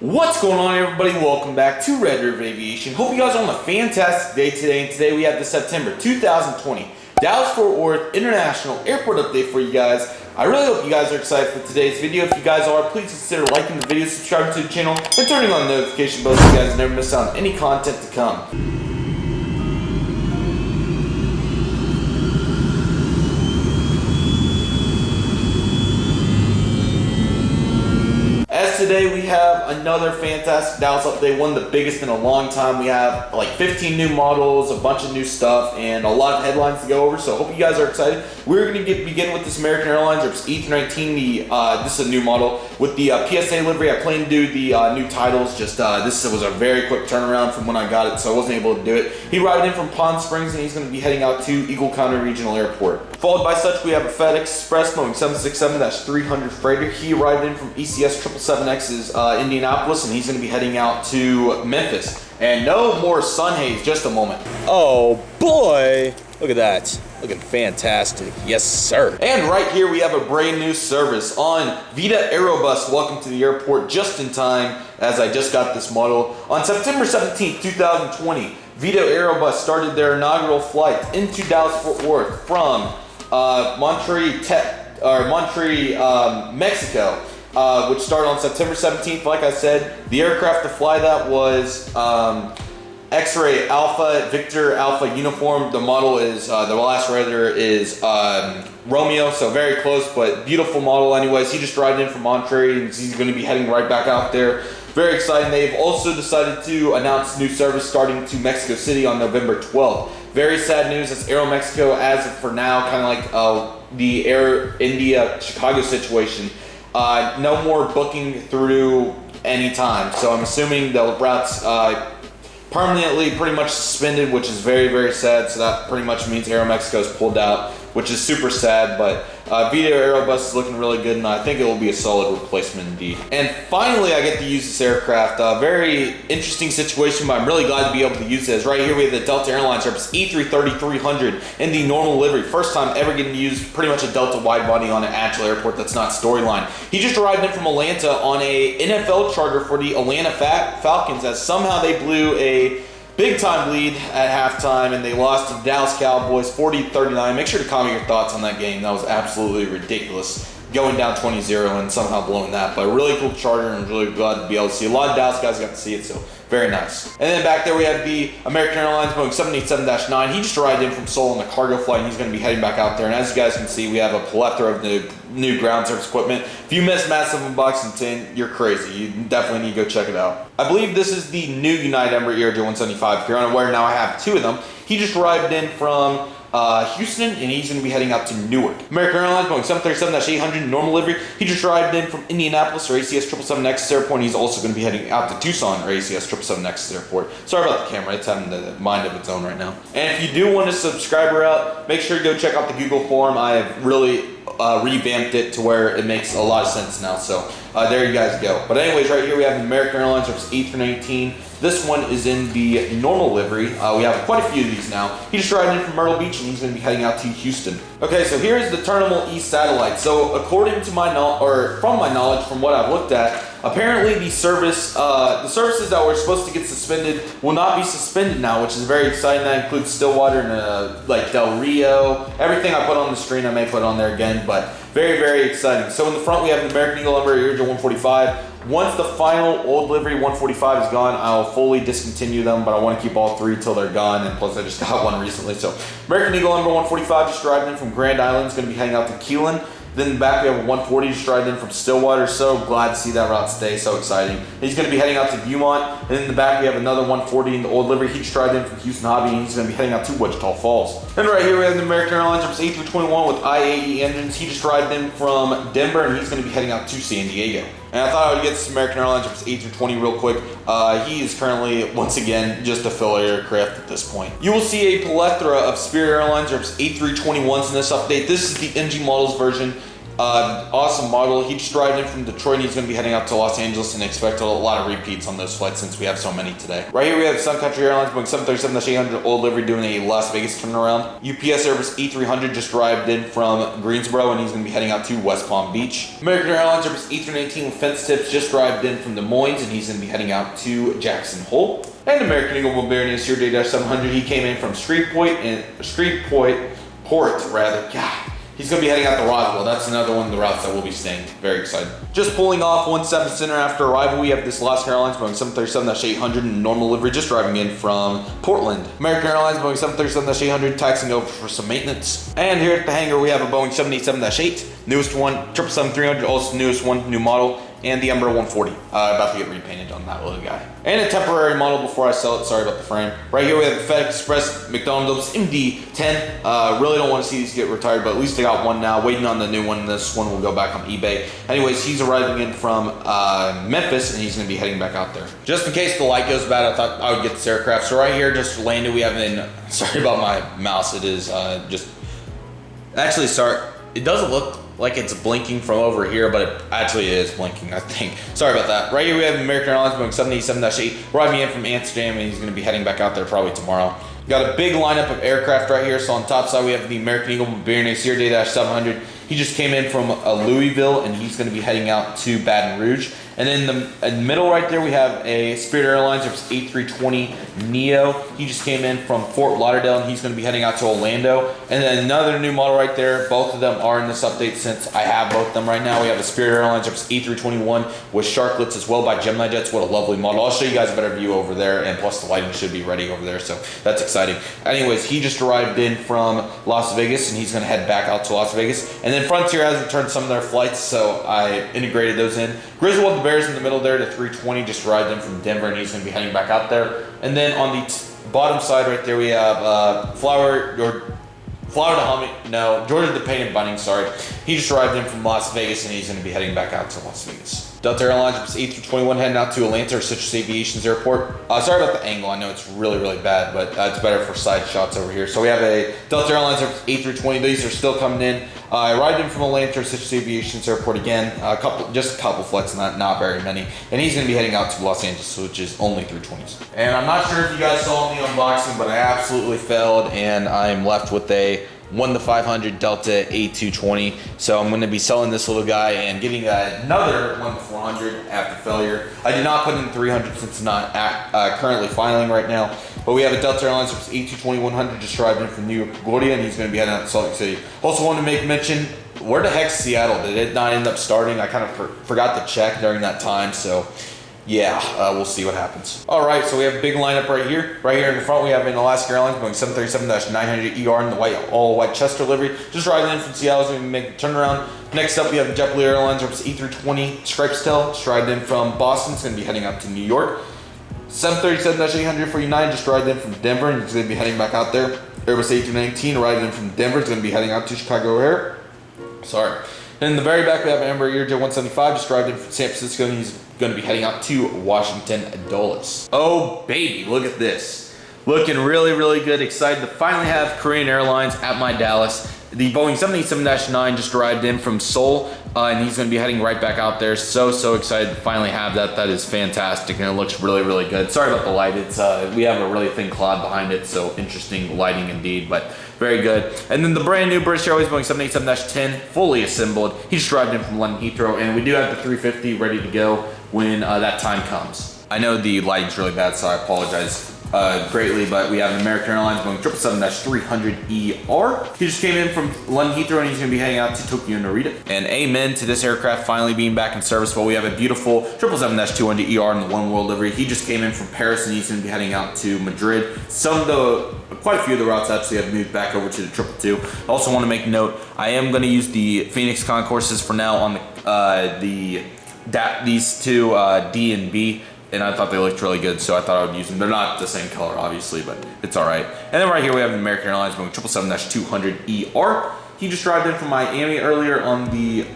What's going on, everybody? Welcome back to Redriveraviation. Hope you guys are on a fantastic day today. And today we have the September 2020 Dallas-Fort Worth International Airport update for you guys. I really hope you guys are excited for today's video. If you guys are, please consider liking the video, subscribing to the channel, and turning on the notification bell so you guys never miss out on any content to come. Today we have another fantastic Dallas update, one of the biggest in a long time. We have like 15 new models, a bunch of new stuff, and a lot of headlines to go over, so I hope you guys are excited. We're going to begin with this American Airlines Airbus A321. This is a new model with the PSA livery. I plan to do the new titles, just this was a very quick turnaround from when I got it, so I wasn't able to do it. He arrived in from Palm Springs, and he's going to be heading out to Eagle County Regional Airport. Followed by such, we have a FedEx Express Boeing 767-300 freighter. He arrived in from ECS 777X's Indianapolis, and he's going to be heading out to Memphis. And no more sun haze, just a moment. Oh boy, look at that. Looking fantastic. Yes, sir. And right here we have a brand new service on Viva Aerobus. Welcome to the airport just in time, as I just got this model. On September 17th, 2020, Viva Aerobus started their inaugural flight into Dallas-Fort Worth from Monterrey, Mexico, which started on September 17th. Like I said, the aircraft to fly that was X-Ray Alpha, Victor Alpha uniform. The model is, the last letter is Romeo, so very close, but beautiful model anyways. He just arrived in from Monterrey, and he's going to be heading right back out there. Very exciting. They've also decided to announce new service starting to Mexico City on November 12th. Very sad news. It's Aeromexico as of for now, kind of like the Air India Chicago situation. No more booking through any time. So I'm assuming the routes permanently pretty much suspended, which is very, very sad. So that pretty much means Aeromexico's pulled out, which is super sad. But Viva Aerobus is looking really good, and I think it will be a solid replacement indeed. And finally, I get to use this aircraft. Very interesting situation, but I'm really glad to be able to use this. Right here we have the Delta Airlines Airbus A321 in the normal livery. First time ever getting to use pretty much a Delta wide body on an actual airport that's not storyline. He just arrived in from Atlanta on a NFL charter for the Atlanta Falcons, as somehow they blew a big-time lead at halftime, and they lost to the Dallas Cowboys 40-39. Make sure to comment your thoughts on that game. That was absolutely ridiculous, going down 20-0 and somehow blowing that. But a really cool charter, and I'm really glad to be able to see. A lot of Dallas guys got to see it, so very nice. And then back there we have the American Airlines Boeing 787-9. He just arrived in from Seoul on the cargo flight, and he's going to be heading back out there. And as you guys can see, we have a plethora of new ground service equipment. If you missed Massive Unboxing 10, you're crazy. You definitely need to go check it out. I believe this is the new United Emirates ERJ 175. If you're unaware, now I have two of them. He just arrived in from Houston, and he's going to be heading out to Newark. American Airlines Boeing 737-800 normal livery. He just arrived in from Indianapolis or ACS 777X airport, and he's also going to be heading out to Tucson or ACS 777X airport. Sorry about the camera, it's having the mind of its own right now. And if you do want a subscriber out, make sure to go check out the Google form. I have really revamped it to where it makes a lot of sense now, so there you guys go. But anyways, right here we have the American Airlines A319. This one is in the normal livery. We have quite a few of these now. He just arrived in from Myrtle Beach, and he's going to be heading out to Houston. Okay, so here is the Terminal E satellite. So according to my from my knowledge, from what I've looked at, apparently the services that were supposed to get suspended will not be suspended now, which is very exciting. That includes Stillwater and like Del Rio. Everything I put on the screen, I may put on there again, but very, very exciting. So in the front, we have the American Eagle Emirates ERJ 145. Once the final old livery 145 is gone, I'll fully discontinue them, but I want to keep all three till they're gone, and plus I just got one recently. So American Eagle Emirates 145 just arrived in from Grand Island. It's going to be heading out to Keelan. Then back we have a 140 just arrived in from Stillwater. So glad to see that route stay. So exciting. He's going to be heading out to Viewmont. And in the back we have another 140 in the old livery. He just arrived in from Houston Hobby, and he's going to be heading out to Wichita Falls. And right here we have the American Airlines Airbus A321 with IAE engines. He just arrived in from Denver, and he's going to be heading out to San Diego. And I thought I would get this American Airlines A320 real quick. He is currently, once again, just a filler aircraft at this point. You will see a plethora of Spirit Airlines Airbus A321s in this update. This is the NG Models version. Awesome model. He just arrived in from Detroit and he's going to be heading out to Los Angeles, and expect a lot of repeats on those flights since we have so many today. Right here we have Sun Country Airlines Boeing 737-800 old livery doing a Las Vegas turnaround. UPS Airbus A321 just arrived in from Greensboro and he's going to be heading out to West Palm Beach. American Airlines Airbus A319 with fence tips just arrived in from Des Moines and he's going to be heading out to Jackson Hole. And American Eagle Mobility Acer Day-700, he came in from Shreveport, God. He's going to be heading out to Roswell. That's another one of the routes that we'll be staying. Very excited. Just pulling off 17 center after arrival, we have this Alaska Airlines Boeing 737-800 in normal livery just driving in from Portland. American Airlines Boeing 737-800 taxiing over for some maintenance. And here at the hangar, we have a Boeing 787-8, newest one, 777-300, also newest one, new model, and the Embraer 140. About to get repainted on that little guy. And a temporary model before I sell it. Sorry about the frame. Right here we have the FedEx Express McDonald's MD-10. Really don't want to see these get retired, but at least I got one now. Waiting on the new one. This one will go back on eBay. Anyways, he's arriving in from Memphis, and he's going to be heading back out there. Just in case the light goes bad, I thought I would get this aircraft. So right here, just landed. We have an. Sorry about my mouse. It is just. Actually, sorry. It doesn't look like it's blinking from over here, but it actually is blinking, I think. Sorry about that. Right here we have American Airlines Boeing 787-8 arriving in from Amsterdam, and he's going to be heading back out there probably tomorrow. Got a big lineup of aircraft right here. So on top side we have the American Eagle Mobility Acer Day-700. He just came in from Louisville and he's going to be heading out to Baton Rouge. And then in the middle right there we have a Spirit Airlines A320 Neo. He just came in from Fort Lauderdale and he's going to be heading out to Orlando. And then another new model right there. Both of them are in this update since I have both of them right now. We have a Spirit Airlines A321 with sharklets as well by Gemini Jets. What a lovely model. I'll show you guys a better view over there, and plus the lighting should be ready over there, so that's exciting. Anyways, he just arrived in from Las Vegas and he's going to head back out to Las Vegas. And then Frontier has returned some of their flights, so I integrated those in. Griswold the Bears in the middle there, the 320 just arrived in from Denver and he's going to be heading back out there. And then on the bottom side right there we have Georgia the Painted Bunny, sorry. He just arrived in from Las Vegas and he's going to be heading back out to Las Vegas. Delta Airlines A321 heading out to Atlanta or Citrus Aviation's airport. Sorry about the angle, I know it's really, really bad, but it's better for side shots over here. So we have a Delta Airlines A320, these are still coming in. I arrived in from Atlanta or Citrus Aviation's airport again, just a couple flights, not very many. And he's going to be heading out to Los Angeles, which is only 320s. And I'm not sure if you guys saw in the unboxing, but I absolutely failed and I'm left with a 1-500 Delta A220. So I'm going to be selling this little guy and getting another 1-400 after failure. I did not put in 300 since it's not currently filing right now. But we have a Delta Airlines A220-100 just arrived in from New York LaGuardia, and he's going to be heading out to Salt Lake City. Also wanted to make mention, where the heck's Seattle? Did it not end up starting? I kind of forgot to check during that time, so yeah, we'll see what happens. All right, so we have a big lineup right here. Right here in the front, we have an Alaska Airlines Boeing 737-900ER in the all-white Chester livery. Just riding in from Seattle, so we can make a turnaround. Next up, we have JetBlue Airlines A320 Stripes Tail, just riding in from Boston. It's going to be heading out to New York. 737-800 for United, just riding in from Denver, and it's going to be heading back out there. Airbus A319 riding in from Denver. It's going to be heading out to Chicago Air. Sorry. And in the very back, we have an Embraer ERJ-175, just arrived in from San Francisco, and he's going to be heading out to Washington Dulles. Oh, baby, look at this. Looking really, really good. Excited to finally have Korean Airlines at my Dallas. The Boeing 787-9 just arrived in from Seoul, and he's going to be heading right back out there. So excited to finally have that. That is fantastic, and it looks really, really good. Sorry about the light. It's we have a really thin cloud behind it, so interesting lighting indeed, but very good. And then the brand new British Airways Boeing 787-10, fully assembled. He just arrived in from London Heathrow, and we do have the 350 ready to go when that time comes. I know the lighting's really bad, so I apologize greatly, but we have an American Airlines Boeing 777-300ER. He just came in from London Heathrow and he's going to be heading out to Tokyo Narita. And amen to this aircraft finally being back in service. But we have a beautiful 777-200ER in the One World livery. He just came in from Paris and he's going to be heading out to Madrid. Quite a few of the routes actually have moved back over to the 222. I also want to make note, I am going to use the Phoenix concourses for now on these two D and B. And I thought they looked really good, so I thought I would use them. They're not the same color, obviously, but it's all right. And then right here we have an American Airlines Boeing 777-200ER. He just arrived in from Miami earlier on the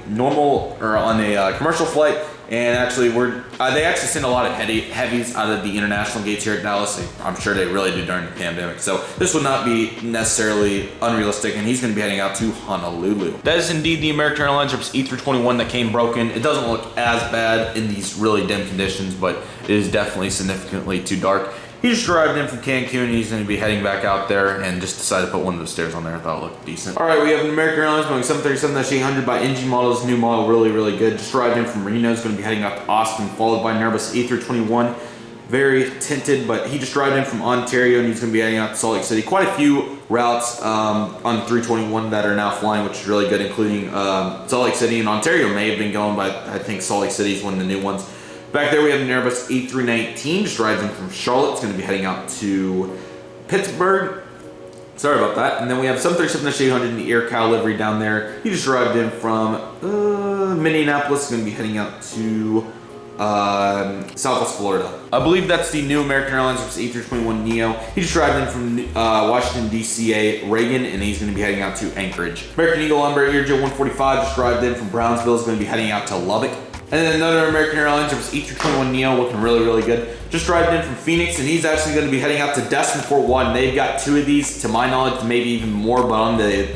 commercial flight. And actually, they actually send a lot of heavies out of the international gates here at Dallas. I'm sure they really do during the pandemic. So this would not be necessarily unrealistic, and he's going to be heading out to Honolulu. That is indeed the American Airlines Airbus A321 that came broken. It doesn't look as bad in these really dim conditions, but it is definitely significantly too dark. He just arrived in from Cancun. He's going to be heading back out there and just decided to put one of those stairs on there. I thought it looked decent. All right, we have an American Airlines Boeing 737-800 by NG models. New model, really, really good. Just arrived in from Reno. He's going to be heading out to Austin, followed by an Airbus A321. Very tinted, but he just arrived in from Ontario and he's going to be heading out to Salt Lake City. Quite a few routes on the 321 that are now flying, which is really good, including Salt Lake City and Ontario may have been going, but I think Salt Lake City is one of the new ones. Back there we have an Airbus A319, just arrived in from Charlotte. It's going to be heading out to Pittsburgh. Sorry about that. And then we have 737-800 in the Air Cal livery down there. He just arrived in from Minneapolis. He's going to be heading out to Southwest Florida. I believe that's the new American Airlines A321 Neo. He just arrived in from Washington, D.C.A. Reagan, and he's going to be heading out to Anchorage. American Eagle Embraer Air 145 just arrived in from Brownsville. He's going to be heading out to Lubbock. And then another American Airlines A321 Neo, looking really, really good. Just arrived in from Phoenix, and he's actually going to be heading out to Destin, Fort One. They've got 2 of these, to my knowledge, maybe even more, but on the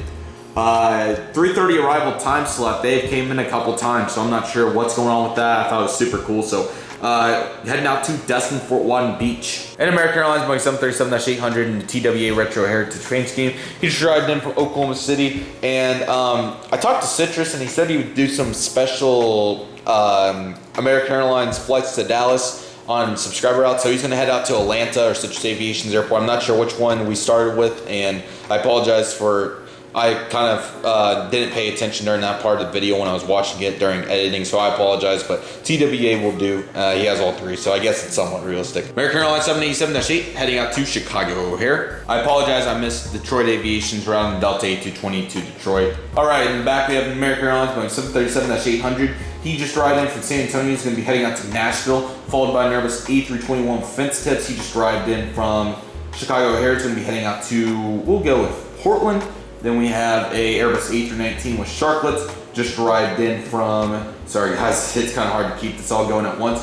3:30 arrival time slot, they've came in a couple times, so I'm not sure what's going on with that. I thought it was super cool. So heading out to Destin, Fort One Beach. And American Airlines Boeing 737-800 in the TWA Retro Heritage Train Scheme. He just arrived in from Oklahoma City, and I talked to Citrus, and he said he would do some special American Airlines flights to Dallas on subscriber routes. So he's going to head out to Atlanta or Citrus Aviation's airport. I'm not sure which one we started with, and I apologize for I kind of didn't pay attention during that part of the video when I was watching it during editing, so I apologize, but TWA will do. He has all 3, so I guess it's somewhat realistic. American Airlines 787-8 heading out to Chicago O'Hare. I apologize, I missed Detroit Aviation's route on Delta A220 to Detroit. All right, in the back we have American Airlines Boeing 737-800. He just arrived in from San Antonio. He's going to be heading out to Nashville, followed by an Airbus A321 fence tips. He just arrived in from Chicago O'Hare. He's going to be heading out to, we'll go with Portland. Then we have a Airbus A319 with sharklets, just arrived in from, sorry guys, it's kind of hard to keep this all going at once.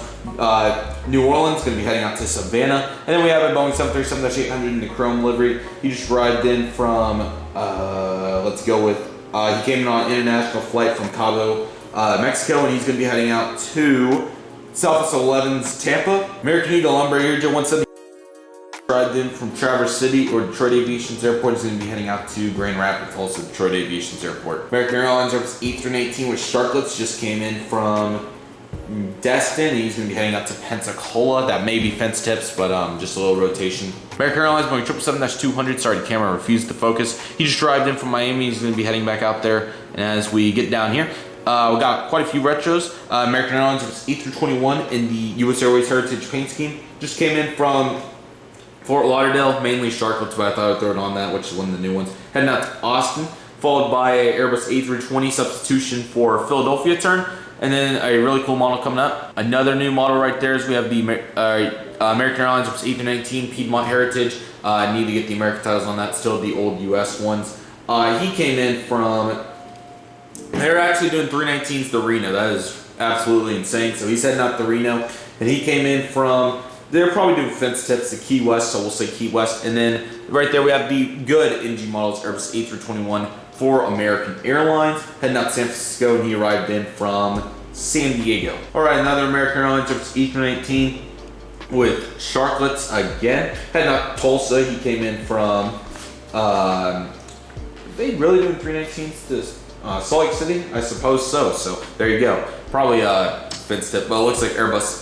New Orleans, going to be heading out to Savannah. And then we have a Boeing 737-800 in the chrome livery. He just arrived in from, let's go with, he came in on an international flight from Cabo, Mexico, and he's going to be heading out to Southwest 11's Tampa. American Eagle Embraer Air 170. Arrived in from Traverse City or Detroit Aviation's airport. Is going to be heading out to Grand Rapids, also Detroit Aviation's airport. American Airlines Airbus A318 with sharklets just came in from Destin. He's going to be heading out to Pensacola. That may be fence tips, but just a little rotation. American Airlines Boeing 777-200. Sorry, the camera refused to focus. He just arrived in from Miami. He's going to be heading back out there. And as we get down here, we got quite a few retros. American Airlines A321 in the U.S. Airways Heritage Paint Scheme. Just came in from Fort Lauderdale, mainly sharklets, but I thought I'd throw it on that, which is one of the new ones. Heading out to Austin, followed by a Airbus A320 substitution for Philadelphia turn, and then a really cool model coming up. Another new model right there is we have the American Airlines A319 Piedmont Heritage. Need to get the American titles on that, still the old US ones. He came in from, they're actually doing 319s to Reno. That is absolutely insane. So he's heading out to Reno, and he came in from, they're probably doing fence tips to Key West, so we'll say Key West. And then right there we have the good NG models, Airbus A321 for American Airlines. Heading out to San Francisco, and he arrived in from San Diego. All right, another American Airlines Airbus A319 with sharklets again. Heading out to Tulsa, he came in from, they really doing 319s to Salt Lake City? I suppose so. So there you go. Probably a fence tip, but it looks like Airbus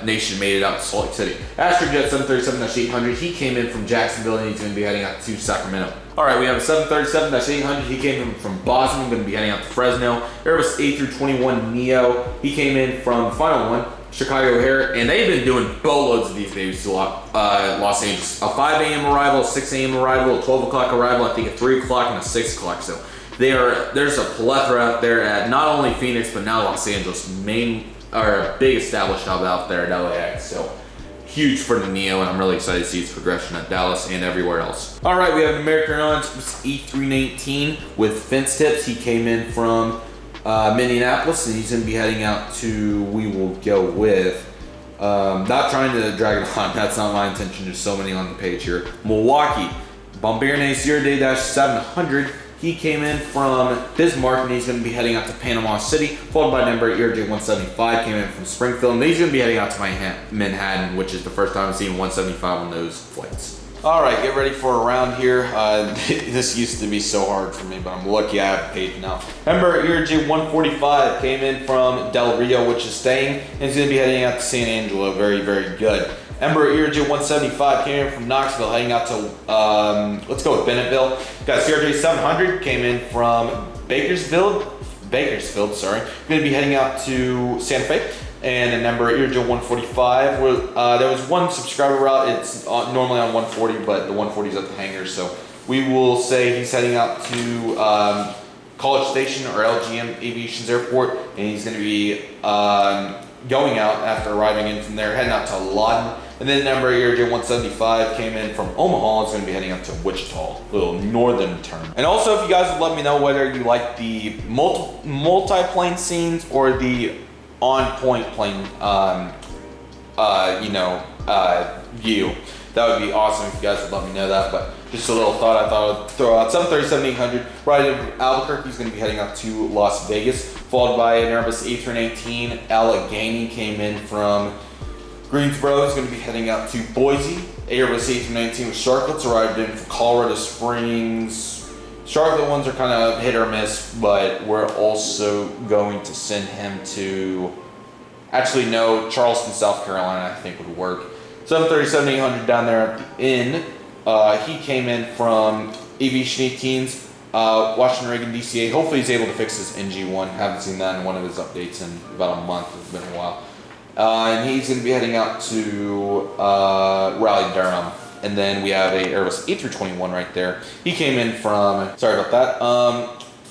Nation made it out to Salt Lake City. Astrojet 737-800, he came in from Jacksonville, and he's going to be heading out to Sacramento. All right, we have a 737-800, he came from Boston, going to be heading out to Fresno. Airbus A321 Neo, he came in from the final one, Chicago O'Hare, and they've been doing boatloads of these babies to Los Angeles. A 5 a.m. arrival, a 6 a.m. arrival, a 12 o'clock arrival, I think a 3 o'clock and a 6 o'clock. So there's a plethora out there at not only Phoenix, but now Los Angeles, a big established hub out there at LAX. So huge for the Neo, and I'm really excited to see its progression at Dallas and everywhere else. All right, we have American Airlines E319 with fence tips. He came in from Minneapolis, and he's going to be heading out to, we will go with, not trying to drag it on, that's not my intention, there's so many on the page here. Milwaukee, Bombardier 0-700. He came in from Bismarck, and he's going to be heading out to Panama City, followed by number ERJ 175, came in from Springfield, and he's going to be heading out to Manhattan, which is the first time I've seen 175 on those flights. All right, get ready for a round here. This used to be so hard for me, but I'm lucky I have paid now. Remember, ERJ 145 came in from Del Rio, which is staying, and he's going to be heading out to San Angelo. Very, very good. Ember ERJ 175 came in from Knoxville, heading out to, let's go with Bennetville. Got CRJ 700, came in from Bakersfield, sorry. Going to be heading out to Santa Fe. And then number ERJ 145, there was one subscriber route. It's normally on 140, but the 140 is at the hangar. So we will say he's heading out to College Station or LGM Aviation's airport, and he's going to be going out after arriving in from there, heading out to Lawton. And then number ERJ 175 came in from Omaha. It's going to be heading up to Wichita, a little northern turn. And also, if you guys would let me know whether you like the multi-plane scenes or the on-point plane, view. That would be awesome if you guys would let me know that. But just a little thought I thought I'd throw out. 737-800, right in Albuquerque. He's going to be heading out to Las Vegas, followed by an Airbus A321. Allegheny came in from Greensboro. He's going to be heading out to Boise. Airbus A319 with Shotcuts arrived in from Colorado Springs. Charlotte ones are kind of hit or miss, but we're also going to send him to, actually no, Charleston, South Carolina I think would work. 737-800 down there at the inn. He came in from Aviation 18s, Washington Reagan DCA. Hopefully he's able to fix his NG1. Haven't seen that in one of his updates in about a month. It's been a while. And he's going to be heading out to Raleigh, Durham. And then we have a Airbus A321 right there. He came in from, sorry about that.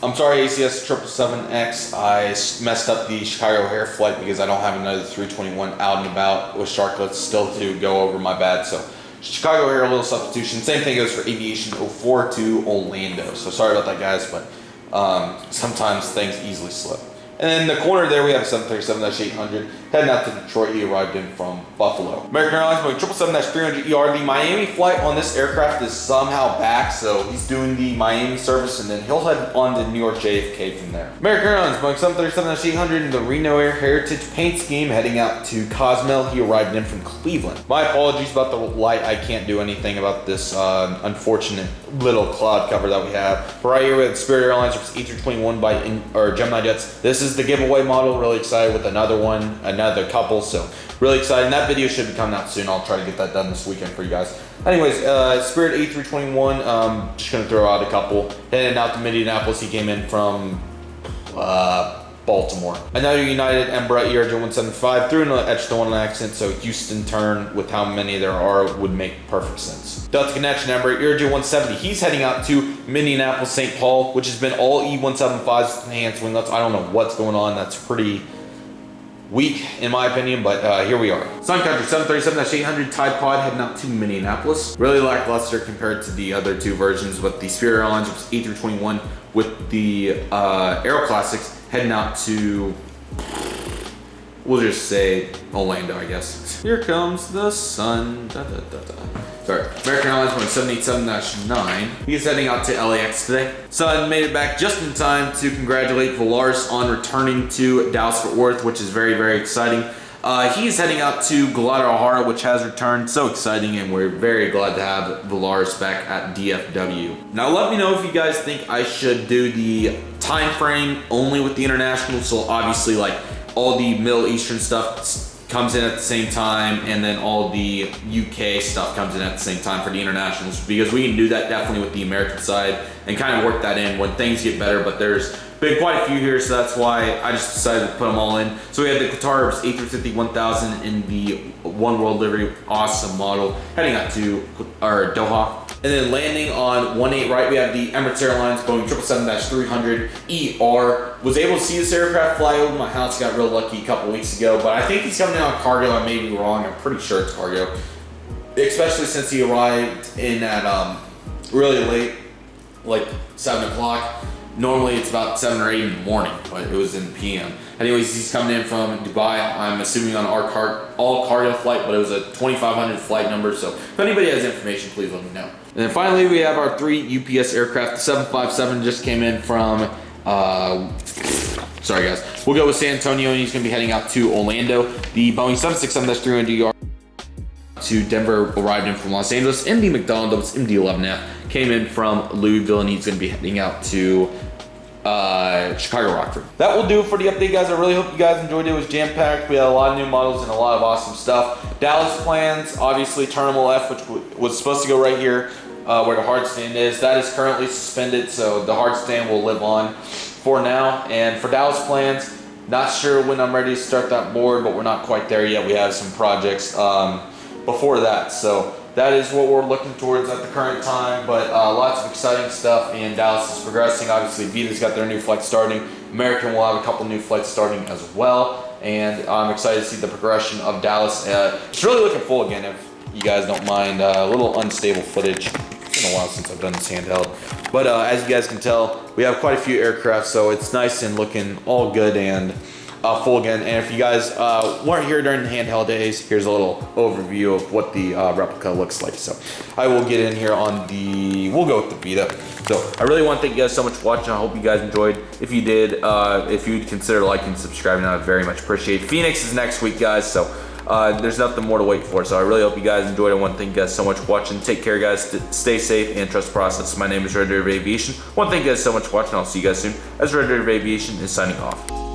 I'm sorry, ACS 777X. I messed up the Chicago O'Hare flight because I don't have another 321 out and about with Shotcuts still to go over my bad. So Chicago O'Hare, a little substitution. Same thing goes for Aviation 04 to Orlando. So sorry about that, guys, but sometimes things easily slip. And in the corner there, we have a 737-800 heading out to Detroit. He arrived in from Buffalo. American Airlines Boeing 777-300ER. The Miami flight on this aircraft is somehow back, so he's doing the Miami service, and then he'll head on to New York JFK from there. American Airlines Boeing 737-800 in the Reno Air Heritage paint scheme, heading out to Cozumel. He arrived in from Cleveland. My apologies about the light. I can't do anything about this unfortunate little cloud cover that we have. But right here we have Spirit Airlines A321 by Gemini Jets. This is the giveaway model. Really excited with another one, another couple, so really excited. And that video should be coming out soon. I'll try to get that done this weekend for you guys. Anyways, Spirit A321, just gonna throw out a couple. Heading out to Minneapolis, he came in from Baltimore. Another United Emirates ERJ 175, threw in an extra one accent, so Houston turn with how many there are would make perfect sense. Delta Connection Emirates ERJ 170, he's heading out to Minneapolis, St. Paul, which has been all E175s with enhanced winglets. I don't know what's going on. That's pretty weak in my opinion, but here we are. Sun Country 737-800 Tide Pod heading out to Minneapolis. Really lackluster compared to the other two versions, but the Spirit Airlines A321 with the Aero Classics heading out to, we'll just say Orlando, I guess. Here comes the sun. Da, da, da, da. Sorry. American Airlines 787-9. He's heading out to LAX today. Sun made it back just in time to congratulate Volaris on returning to Dallas-Fort Worth, which is very, very exciting. He's heading out to Guadalajara, which has returned. So exciting, and we're very glad to have Volaris back at DFW. Now, let me know if you guys think I should do the time frame only with the international. So obviously, like all the Middle Eastern stuff comes in at the same time, and then all the UK stuff comes in at the same time for the internationals, because we can do that definitely with the American side and kind of work that in when things get better. But there's been quite a few here, so that's why I just decided to put them all in. So we had the Qatar A350-1000 in the One World livery, awesome model, heading out to Doha. And then landing on 18 right, we have the Emirates Airlines Boeing 777-300ER. Was able to see this aircraft fly over my house. Got real lucky a couple weeks ago, but I think he's coming in on cargo. I may be wrong. I'm pretty sure it's cargo, especially since he arrived in at really late, like 7 o'clock. Normally it's about 7 or 8 in the morning, but it was in PM. Anyways, he's coming in from Dubai. I'm assuming on our all cargo flight, but it was a 2500 flight number. So if anybody has information, please let me know. And then finally, we have our 3 UPS aircraft. The 757 just came in from, sorry guys. We'll go with San Antonio, and he's gonna be heading out to Orlando. The Boeing 767-300ER to Denver arrived in from Los Angeles, and the McDonnell MD-11F came in from Louisville, and he's gonna be heading out to Chicago Rockford. That will do it for the update, guys. I really hope you guys enjoyed it. It was jam-packed. We had a lot of new models and a lot of awesome stuff. Dallas plans, obviously Terminal F, which was supposed to go right here where the hard stand is. That is currently suspended, so the hard stand will live on for now. And for Dallas plans, not sure when I'm ready to start that board, but we're not quite there yet. We have some projects before that, so that is what we're looking towards at the current time. But lots of exciting stuff, and Dallas is progressing. Obviously, Vita's got their new flight starting. American will have a couple new flights starting as well, and I'm excited to see the progression of Dallas. It's really looking full again, if you guys don't mind. A little unstable footage. It's been a while since I've done this handheld, but as you guys can tell, we have quite a few aircraft, so it's nice and looking all good and full again. And if you guys weren't here during the handheld days, here's a little overview of what the replica looks like. So I will get in here on we'll go with the Vita. So I really want to thank you guys so much for watching. I hope you guys enjoyed. If you did, if you'd consider liking and subscribing, I would very much appreciate it. Phoenix is next week, guys, so there's nothing more to wait for. So I really hope you guys enjoyed. I want to thank you guys so much for watching. Take care, guys. Stay safe and trust the process. My name is Redriveraviation. I want to thank you guys so much for watching. I'll see you guys soon as Redriveraviation is signing off.